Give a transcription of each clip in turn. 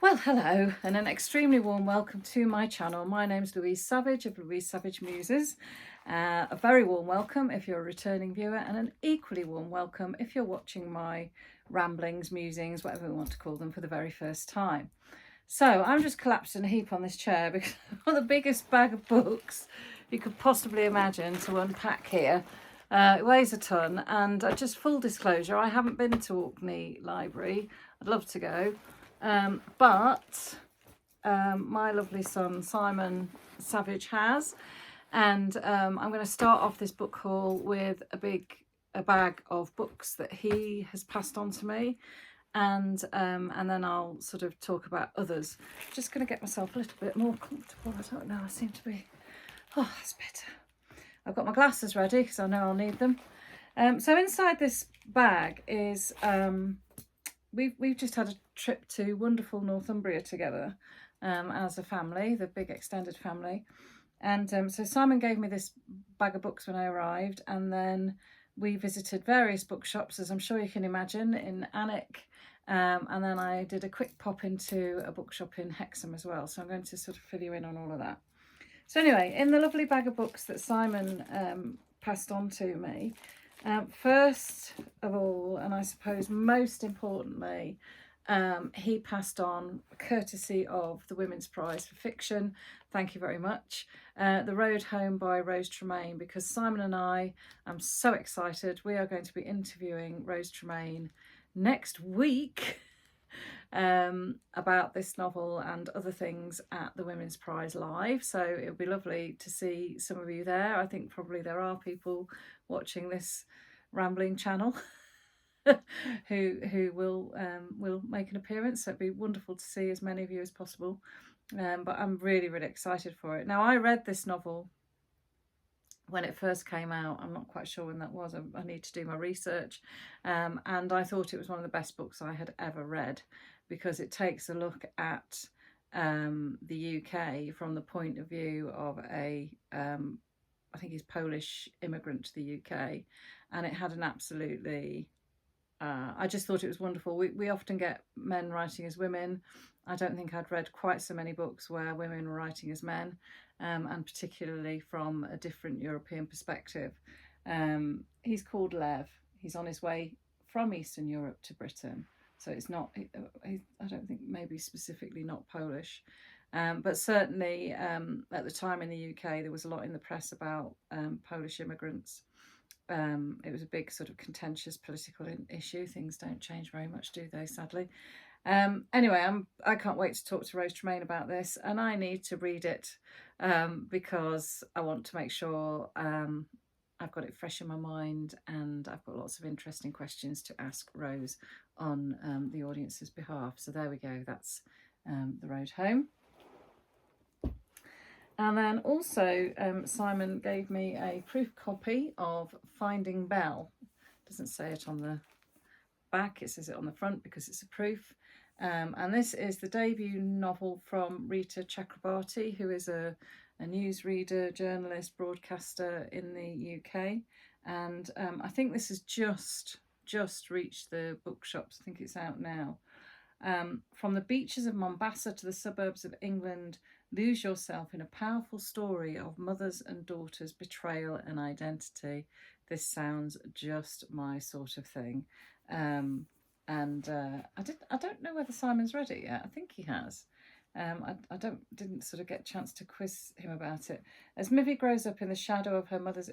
Well, hello, and an extremely warm welcome to my channel. My name's Louise Savage of Louise Savage Muses. A very warm welcome if you're a returning viewer, and an equally warm welcome if you're watching my ramblings, musings, whatever we want to call them, for the very first time. So I'm just collapsed in a heap on this chair because I've got the biggest bag of books you could possibly imagine to unpack here. It weighs a ton, and just full disclosure, I haven't been to Orkney Library. I'd love to go. But my lovely son Simon Savage has, and I'm going to start off this book haul with a bag of books that he has passed on to me, and then I'll sort of talk about others. Just going to get myself a little bit more comfortable. I don't know, I seem to be, oh, that's better. I've got my glasses ready because I know I'll need them. So inside this bag is we've just had a trip to wonderful Northumbria together as a family, the big extended family. And so Simon gave me this bag of books when I arrived, and then we visited various bookshops, as I'm sure you can imagine, in Alnwick. And then I did a quick pop into a bookshop in Hexham as well. So I'm going to sort of fill you in on all of that. So anyway, in the lovely bag of books that Simon passed on to me, first of all, and I suppose most importantly, he passed on, courtesy of the Women's Prize for Fiction, thank you very much, The Road Home by Rose Tremain, because Simon and I am so excited. We are going to be interviewing Rose Tremain next week about this novel and other things at the Women's Prize Live. So it would be lovely to see some of you there. I think probably there are people watching this rambling channel who will make an appearance. So it'd be wonderful to see as many of you as possible. But I'm really excited for it. Now, I read this novel when it first came out. I'm not quite sure when that was. I need to do my research. And I thought it was one of the best books I had ever read, because it takes a look at the UK from the point of view of a I think he's Polish immigrant to the UK, and it had an absolutely I just thought it was wonderful. We often get men writing as women. I don't think I'd read quite so many books where women were writing as men, and particularly from a different European perspective. He's called Lev. He's on his way from Eastern Europe to Britain. So it's not, I don't think, maybe specifically not Polish. But certainly at the time in the UK, there was a lot in the press about Polish immigrants. It was a big sort of contentious political issue. Things don't change very much, do they, sadly? Anyway, I can't wait to talk to Rose Tremain about this, and I need to read it because I want to make sure I've got it fresh in my mind, and I've got lots of interesting questions to ask Rose on the audience's behalf. So there we go, that's The Road Home. And then also Simon gave me a proof copy of Finding Belle. Doesn't say it on the back, it says it on the front because it's a proof. And this is the debut novel from Reeta Chakrabarti, who is a newsreader, journalist, broadcaster in the UK. And I think this has just reached the bookshops. I think it's out now. From the beaches of Mombasa to the suburbs of England, lose yourself in a powerful story of mothers and daughters, betrayal and identity. This sounds just my sort of thing. I don't know whether Simon's read it yet. I think he has. I didn't sort of get a chance to quiz him about it. As Mivy grows up in the shadow of her mother's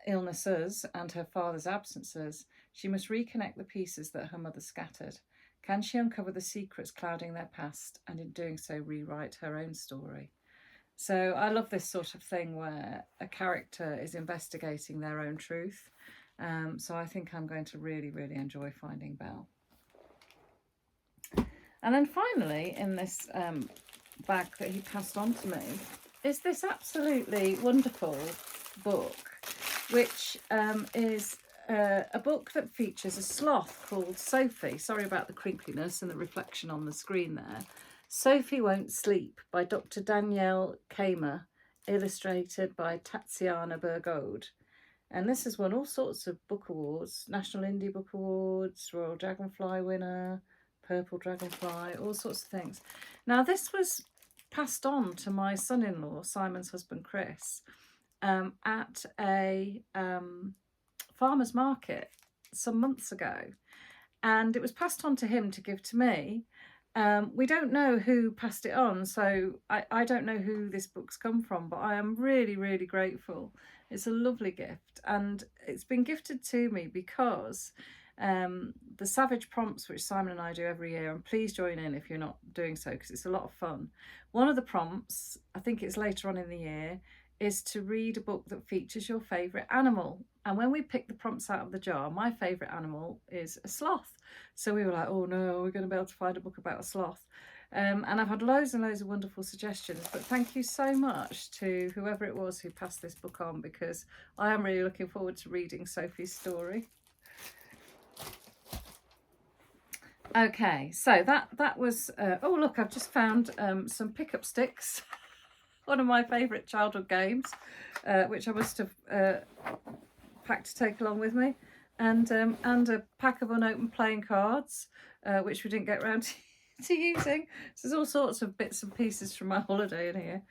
illnesses and her father's absences, she must reconnect the pieces that her mother scattered. Can she uncover the secrets clouding their past, and in doing so rewrite her own story? So I love this sort of thing where a character is investigating their own truth. So I think I'm going to really enjoy Finding Belle. And then finally, in this bag that he passed on to me, is this absolutely wonderful book, which is a book that features a sloth called Sophie. Sorry about the crinkliness and the reflection on the screen there. Sophie Won't Sleep by Dr. Danielle Kamer, illustrated by Tatiana Bergode. And this has won all sorts of book awards, National Indie Book Awards, Royal Dragonfly winner, purple dragonfly, all sorts of things. Now, this was passed on to my son-in-law, Simon's husband, Chris, at a farmer's market some months ago. And it was passed on to him to give to me. We don't know who passed it on, so I don't know who this book's come from, but I am really, really grateful. It's a lovely gift, and it's been gifted to me because the Savage prompts, which Simon and I do every year, and please join in if you're not doing so, because it's a lot of fun. One of the prompts, I think it's later on in the year, is to read a book that features your favourite animal. And when we pick the prompts out of the jar, my favourite animal is a sloth. So we were like, oh no, we're going to be able to find a book about a sloth. And I've had loads and loads of wonderful suggestions, but thank you so much to whoever it was who passed this book on, because I am really looking forward to reading Sophie's story. Okay, so that was, oh look, I've just found some pickup sticks. One of my favourite childhood games, which I must have packed to take along with me, and a pack of unopened playing cards, which we didn't get around to using. So there's all sorts of bits and pieces from my holiday in here.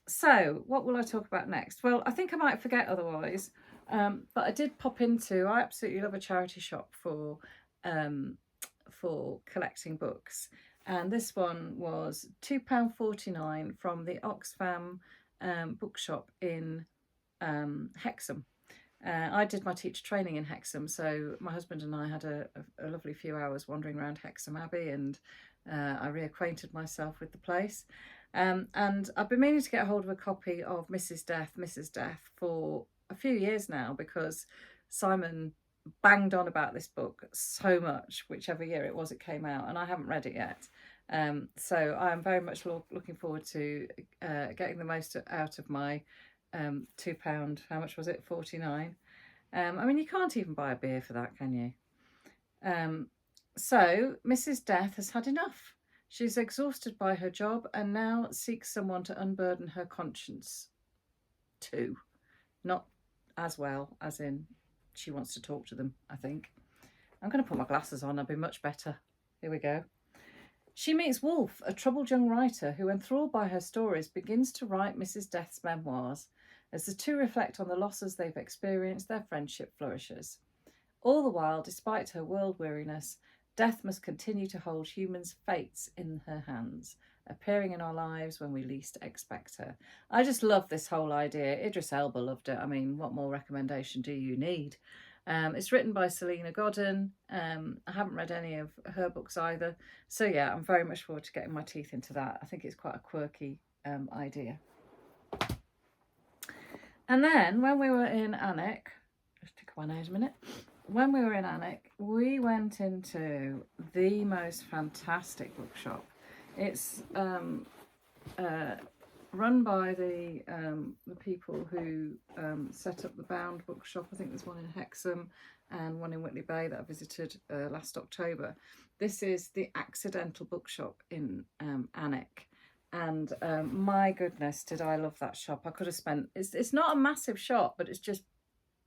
So what will I talk about next? Well, I think I might forget otherwise, but I did pop into, I absolutely love a charity shop for collecting books. And this one was £2.49 from the Oxfam bookshop in Hexham. I did my teacher training in Hexham, so my husband and I had a lovely few hours wandering around Hexham Abbey, and I reacquainted myself with the place. And I've been meaning to get a hold of a copy of Mrs. Death for a few years now, because Simon banged on about this book so much, whichever year it was it came out, and I haven't read it yet. So I'm very much looking forward to getting the most out of my £2, how much was it, 49. I mean, you can't even buy a beer for that, can you? So Mrs. Death has had enough. She's exhausted by her job and now seeks someone to unburden her conscience to. Not as well, as in she wants to talk to them, I think. I'm going to put my glasses on, I'll be much better. Here we go. She meets Wolf, a troubled young writer who, enthralled by her stories, begins to write Mrs. Death's memoirs. As the two reflect on the losses they've experienced, their friendship flourishes. All the while, despite her world weariness, Death must continue to hold humans' fates in her hands, appearing in our lives when we least expect her. I just love this whole idea. Idris Elba loved it. I mean, what more recommendation do you need? It's written by Salena Godden. I haven't read any of her books either. So yeah, I'm very much forward to getting my teeth into that. I think it's quite a quirky idea. And then when we were in Alnwick, just tickle my nose a minute. When we were in Alnwick, we went into the most fantastic bookshop. It's run by the people who set up the Bound bookshop. I think there's one in Hexham and one in Whitley Bay that I visited last October. This is the Accidental Bookshop in Alnwick. And my goodness, did I love that shop. I could have spent, it's not a massive shop, but it's just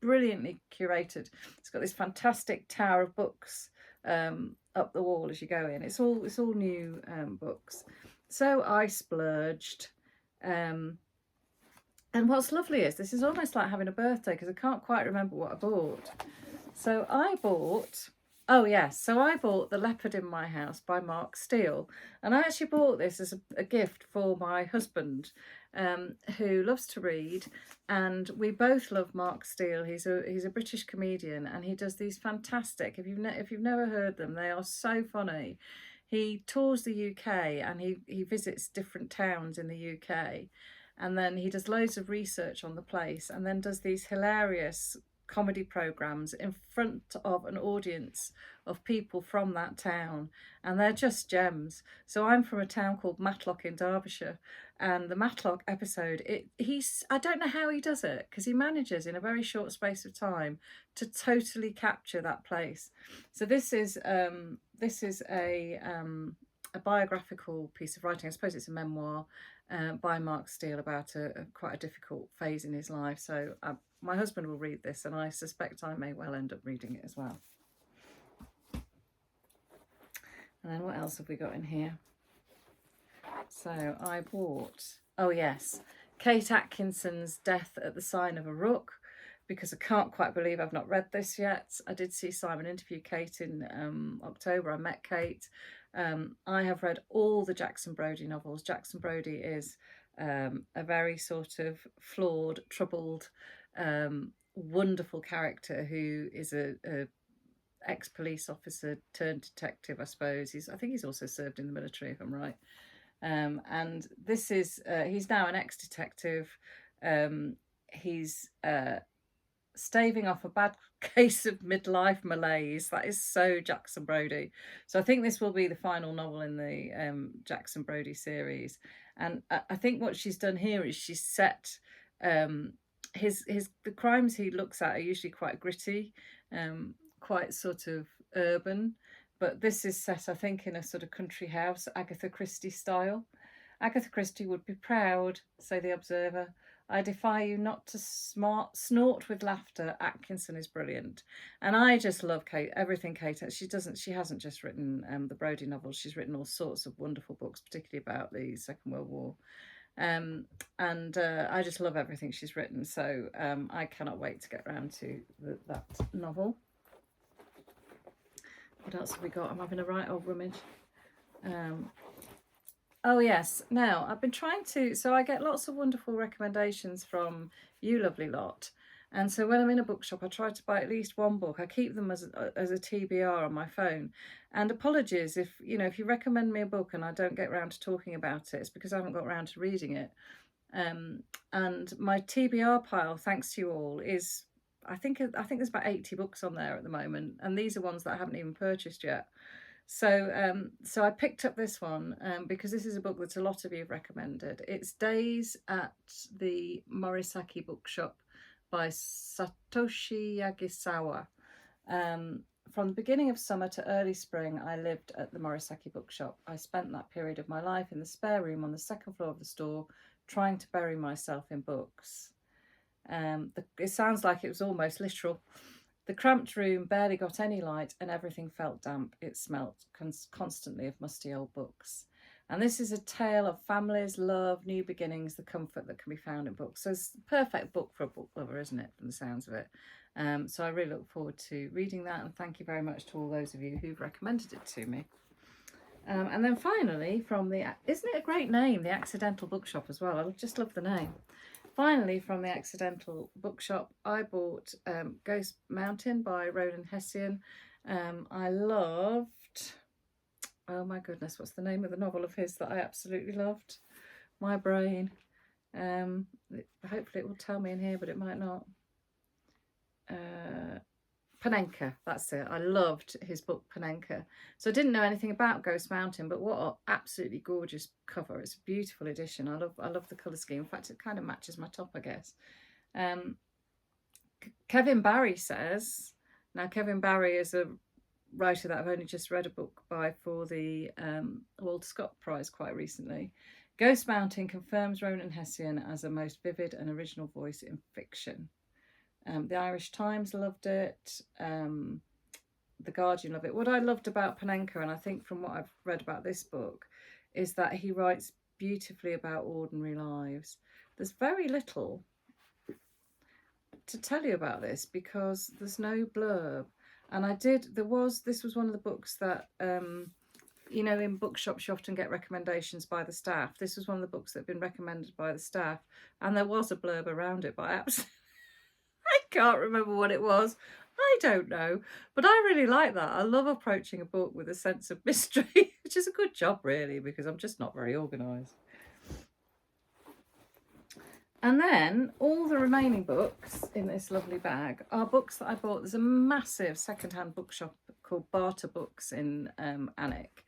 brilliantly curated. It's got this fantastic tower of books up the wall as you go in. It's all new books. So I splurged. And what's lovely is this is almost like having a birthday, because I can't quite remember what I bought. So I bought, oh yes, so I bought The Leopard in My House by Mark Steele. And I actually bought this as a gift for my husband, who loves to read, and we both love Mark Steele. He's a British comedian, and he does these fantastic, if you've never heard them, they are so funny. He tours the UK and he visits different towns in the UK, and then he does loads of research on the place, and then does these hilarious comedy programmes in front of an audience of people from that town, and they're just gems. So I'm from a town called Matlock in Derbyshire, and the Matlock episode, I don't know how he does it, because he manages in a very short space of time to totally capture that place. So this is a biographical piece of writing. I suppose it's a memoir by Mark Steele about quite a difficult phase in his life. So my husband will read this, and I suspect I may well end up reading it as well. And then what else have we got in here? So I bought, oh yes, Kate Atkinson's Death at the Sign of a Rook, because I can't quite believe I've not read this yet. I did see Simon interview Kate in October. I met Kate. I have read all the Jackson Brodie novels. Jackson Brodie is a very sort of flawed, troubled, wonderful character who is a ex-police officer turned detective, I suppose. I think he's also served in the military, if I'm right. And this is he's now an ex-detective. He's staving off a bad case of midlife malaise. That is so Jackson Brodie. So I think this will be the final novel in the Jackson Brodie series. And I think what she's done here is she's set the crimes he looks at are usually quite gritty, quite sort of urban. But this is set, I think, in a sort of country house, Agatha Christie style. Agatha Christie would be proud, say the Observer. I defy you not to snort with laughter. Atkinson is brilliant. And I just love Kate, everything Kate. She hasn't just written the Brodie novels. She's written all sorts of wonderful books, particularly about the Second World War. I just love everything she's written. So I cannot wait to get around to that novel. What else have we got? I'm having a right old rummage. Oh yes, now I've been trying to, so I get lots of wonderful recommendations from you lovely lot, and so when I'm in a bookshop I try to buy at least one book. I keep them as a TBR on my phone, and apologies if you recommend me a book and I don't get around to talking about it, it's because I haven't got around to reading it. And my TBR pile, thanks to you all, is I think there's about 80 books on there at the moment, and these are ones that I haven't even purchased yet. So so I picked up this one because this is a book that a lot of you have recommended. It's Days at the Morisaki Bookshop by Satoshi Yagisawa. From the beginning of summer to early spring, I lived at the Morisaki Bookshop. I spent that period of my life in the spare room on the second floor of the store, trying to bury myself in books. It sounds like it was almost literal. The cramped room barely got any light and everything felt damp. It smelt constantly of musty old books. And this is a tale of families, love, new beginnings, the comfort that can be found in books. So it's a perfect book for a book lover, isn't it, from the sounds of it? So I really look forward to reading that, and thank you very much to all those of you who've recommended it to me. And then finally, from isn't it a great name, the Accidental Bookshop as well? I just love the name. Finally, from the Accidental Bookshop, I bought Ghost Mountain by Ronan Hession. I loved, oh my goodness, what's the name of the novel of his that I absolutely loved? My brain. Hopefully it will tell me in here, but it might not. Panenka, that's it. I loved his book Panenka. So I didn't know anything about Ghost Mountain, but what an absolutely gorgeous cover. It's a beautiful edition. I love the colour scheme. In fact, it kind of matches my top, I guess. Kevin Barry says, now Kevin Barry is a writer that I've only just read a book by for the Walter Scott Prize quite recently. Ghost Mountain confirms Ronan Hession as a most vivid and original voice in fiction. The Irish Times loved it. The Guardian loved it. What I loved about Panenka, and I think from what I've read about this book, is that he writes beautifully about ordinary lives. There's very little to tell you about this because there's no blurb. And this was one of the books that, in bookshops you often get recommendations by the staff. This was one of the books that had been recommended by the staff, and there was a blurb around it, but I can't remember what it was. I don't know. But I really like that. I love approaching a book with a sense of mystery, which is a good job, really, because I'm just not very organised. And then all the remaining books in this lovely bag are books that I bought. There's a massive second-hand bookshop called Barter Books in Alnwick.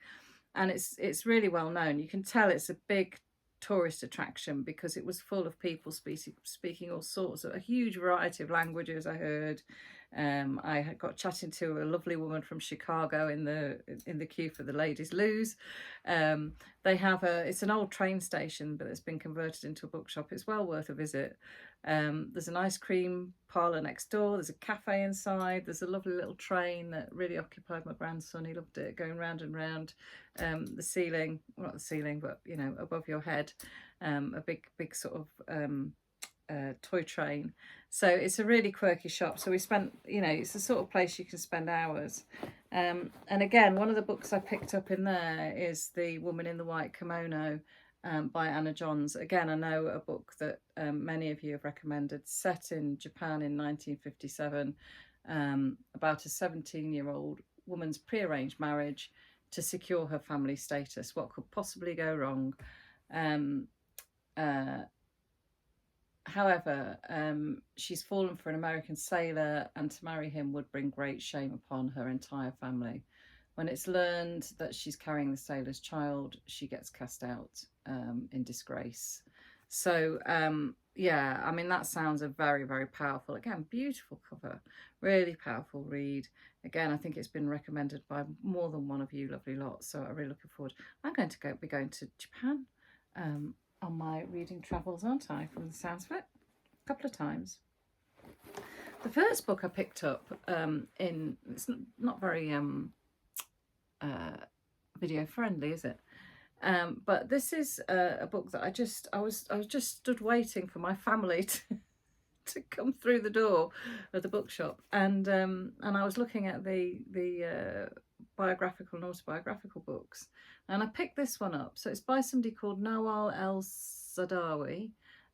And it's really well known. You can tell it's a big tourist attraction because it was full of people speaking all sorts of a huge variety of languages. I heard I had got chatting to a lovely woman from Chicago in the queue for the ladies' loos. They have it's an old train station, but it's been converted into a bookshop. It's well worth a visit. There's an ice cream parlour next door. There's a cafe inside. There's a lovely little train that really occupied my grandson. He loved it, going round and round. The ceiling, well, not the ceiling, but you know, above your head, a big sort of toy train. So it's a really quirky shop. So we spent, you know, it's the sort of place you can spend hours. And again, one of the books I picked up in there is The Woman in the White Kimono, by Anna Johns. Again, I know a book that many of you have recommended, set in Japan in 1957, about a 17-year-old woman's prearranged marriage to secure her family status. What could possibly go wrong? However, she's fallen for an American sailor, and to marry him would bring great shame upon her entire family. When it's learned that she's carrying the sailor's child, she gets cast out in disgrace. So, yeah, I mean, that sounds a very, very powerful, again, beautiful cover, really powerful read. Again, I think it's been recommended by more than one of you lovely lots, so I'm really looking forward. I'm going to be going to Japan on my reading travels, aren't I, from the sounds of it, a couple of times. The first book I picked up it's not very video friendly, is it? But this is a book that I was just stood waiting for my family to come through the door of the bookshop, and I was looking at the biographical and autobiographical books, and I picked this one up. So it's by somebody called Nawal Saadawi,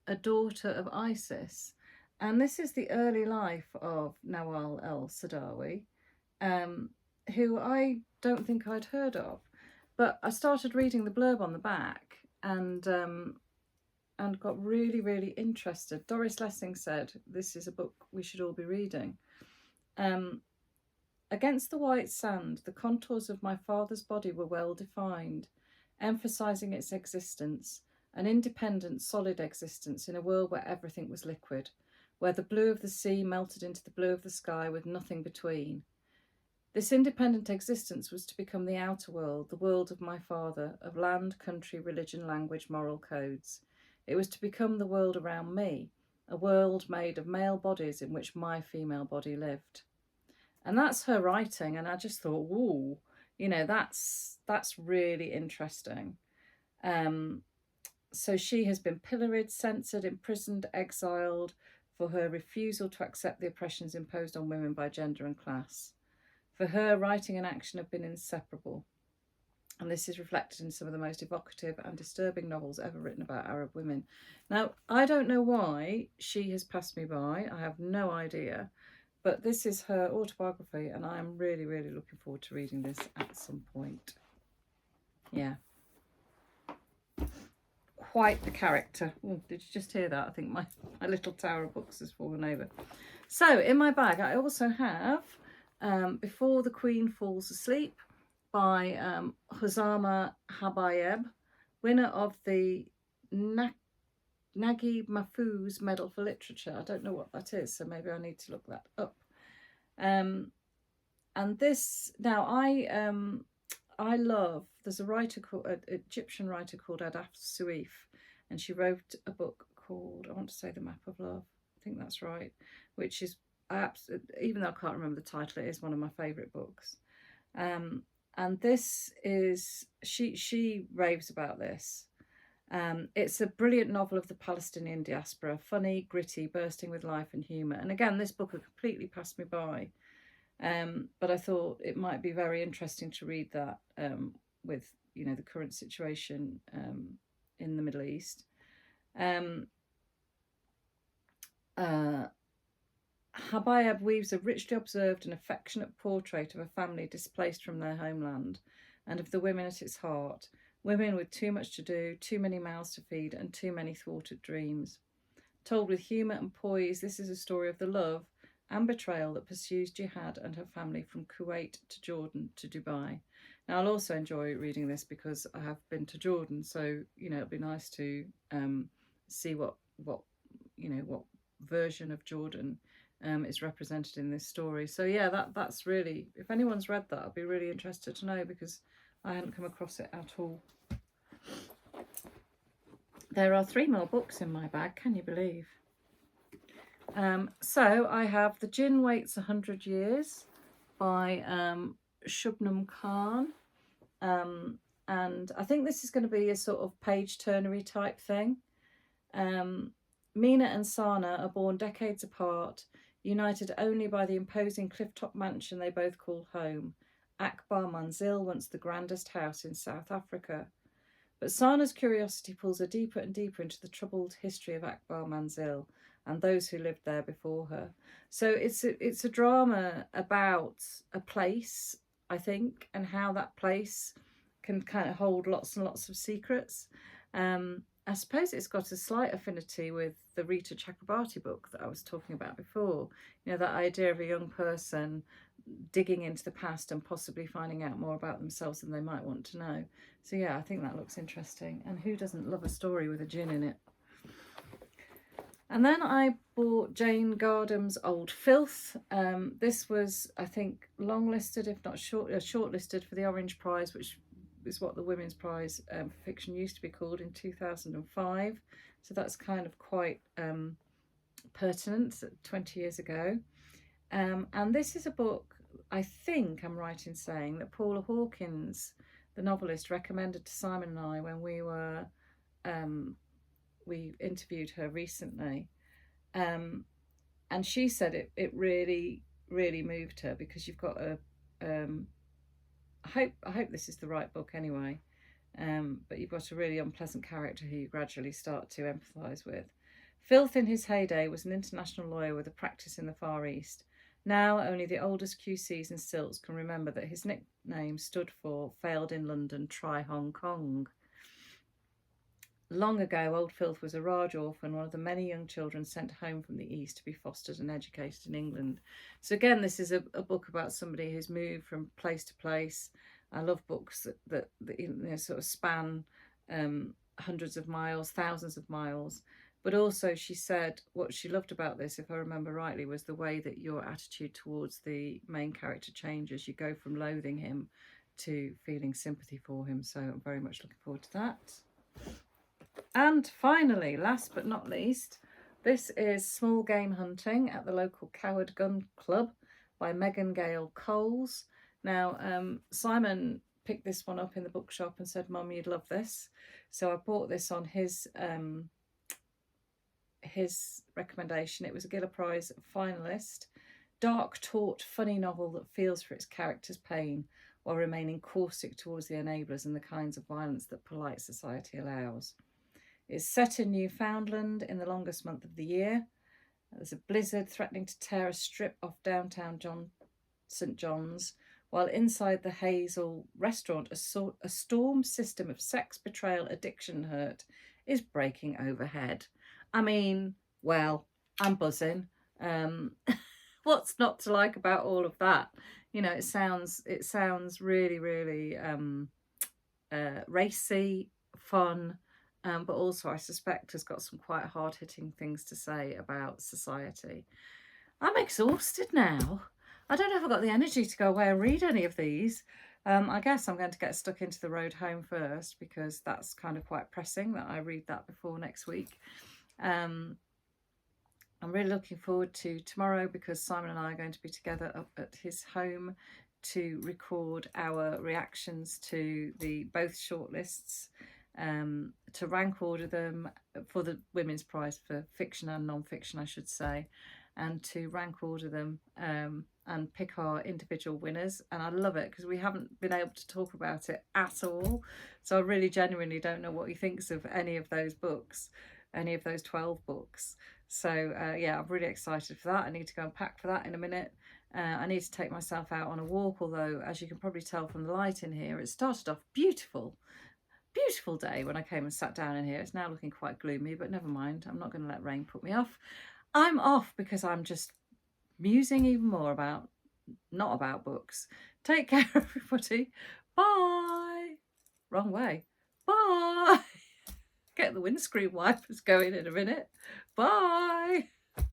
a daughter of Isis, and this is the early life of Nawal Saadawi, who I don't think I'd heard of, but I started reading the blurb on the back and got really, really interested. Doris Lessing said this is a book we should all be reading. Against the white sand, the contours of my father's body were well defined, emphasising its existence, an independent, solid existence in a world where everything was liquid, where the blue of the sea melted into the blue of the sky with nothing between. This independent existence was to become the outer world, the world of my father, of land, country, religion, language, moral codes. It was to become the world around me, a world made of male bodies in which my female body lived. And that's her writing, and I just thought, whoa, you know, that's really interesting. So she has been pilloried, censored, imprisoned, exiled for her refusal to accept the oppressions imposed on women by gender and class. For her, writing and action have been inseparable. And this is reflected in some of the most evocative and disturbing novels ever written about Arab women. Now, I don't know why she has passed me by. I have no idea. But this is her autobiography, and I am really, really looking forward to reading this at some point. Yeah. Quite the character. Oh, did you just hear that? I think my little tower of books has fallen over. So, in my bag, I also have Before the Queen Falls Asleep by Huzama Habayeb, winner of the Nagi Mahfouz Medal for Literature. I don't know what that is, so maybe I need to look that up. And this, now I love, there's a writer called, an Egyptian writer called Adaf Suif, and she wrote a book called, I want to say The Map of Love, I think that's right, which is, even though I can't remember the title, it is one of my favourite books. And this is, she raves about this. It's a brilliant novel of the Palestinian diaspora, funny, gritty, bursting with life and humour. And again, this book had completely passed me by, but I thought it might be very interesting to read that with, you know, the current situation in the Middle East. Habayeb weaves a richly observed and affectionate portrait of a family displaced from their homeland, and of the women at its heart. Women with too much to do, too many mouths to feed, and too many thwarted dreams. Told with humour and poise, this is a story of the love and betrayal that pursues Jihad and her family from Kuwait to Jordan to Dubai. Now, I'll also enjoy reading this because I have been to Jordan, so, you know, it'd be nice to see what version of Jordan is represented in this story. So yeah, that's really, if anyone's read that, I'd be really interested to know, because I hadn't come across it at all. There are 3 more books in my bag, can you believe? So I have The Djinn Waits 100 Years by Shubnam Khan. And I think this is going to be a sort of page-turnery type thing. Mina and Sana are born decades apart, united only by the imposing cliff-top mansion they both call home, Akbar Manzil, once the grandest house in South Africa. But Sana's curiosity pulls her deeper and deeper into the troubled history of Akbar Manzil and those who lived there before her. So it's a drama about a place, I think, and how that place can kind of hold lots and lots of secrets. I suppose it's got a slight affinity with the Reeta Chakrabarti book that I was talking about before. You know, that idea of a young person digging into the past and possibly finding out more about themselves than they might want to know. So yeah, I think that looks interesting. And who doesn't love a story with a djinn in it? And then I bought Jane Gardam's Old Filth. This was, I think, long-listed, if not shortlisted for the Orange Prize, which is what the Women's Prize for Fiction used to be called, in 2005. So that's kind of quite pertinent, 20 years ago. And this is a book, I think I'm right in saying, that Paula Hawkins, the novelist, recommended to Simon and I when we interviewed her recently. And she said it really, really moved her, because you've got a I hope this is the right book anyway, but you've got a really unpleasant character who you gradually start to empathise with. Filth in his heyday was an international lawyer with a practice in the Far East. Now only the oldest QCs and Stilts can remember that his nickname stood for Failed in London, Try Hong Kong. Long ago, Old Filth was a Raj orphan, one of the many young children sent home from the East to be fostered and educated in England. So again, this is a book about somebody who's moved from place to place. I love books that you know, sort of span hundreds of miles, thousands of miles. But also she said what she loved about this, if I remember rightly, was the way that your attitude towards the main character changes. You go from loathing him to feeling sympathy for him. So I'm very much looking forward to that. And finally, last but not least, this is Small Game Hunting at the Local Coward Gun Club by Megan Gail Coles. Now, Simon picked this one up in the bookshop and said, Mum, you'd love this. So I bought this on his recommendation. It was a Giller Prize finalist. Dark, taut, funny novel that feels for its character's pain while remaining caustic towards the enablers and the kinds of violence that polite society allows. It's set in Newfoundland in the longest month of the year. There's a blizzard threatening to tear a strip off downtown St. John's, while inside the Hazel restaurant, a storm system of sex, betrayal, addiction, and hurt is breaking overhead. I mean, well, I'm buzzing. What's not to like about all of that? You know, it sounds really, really racy, fun. But also I suspect has got some quite hard-hitting things to say about society. I'm exhausted now. I don't know if I've got the energy to go away and read any of these. I guess I'm going to get stuck into the road home first, because that's kind of quite pressing that I read that before next week. I'm really looking forward to tomorrow, because Simon and I are going to be together up at his home to record our reactions to both shortlists. To rank order them for the Women's Prize for fiction and non-fiction, I should say, and to rank order them and pick our individual winners. And I love it, because we haven't been able to talk about it at all. So I really genuinely don't know what he thinks of any of those books, any of those 12 books. So yeah, I'm really excited for that. I need to go and pack for that in a minute. I need to take myself out on a walk, although as you can probably tell from the light in here, it started off beautiful day when I came and sat down in here. It's now looking quite gloomy, but never mind. I'm not going to let rain put me off. I'm off because I'm just musing even more not about books. Take care, everybody. Bye. Wrong way. Bye. Get the windscreen wipers going in a minute. Bye.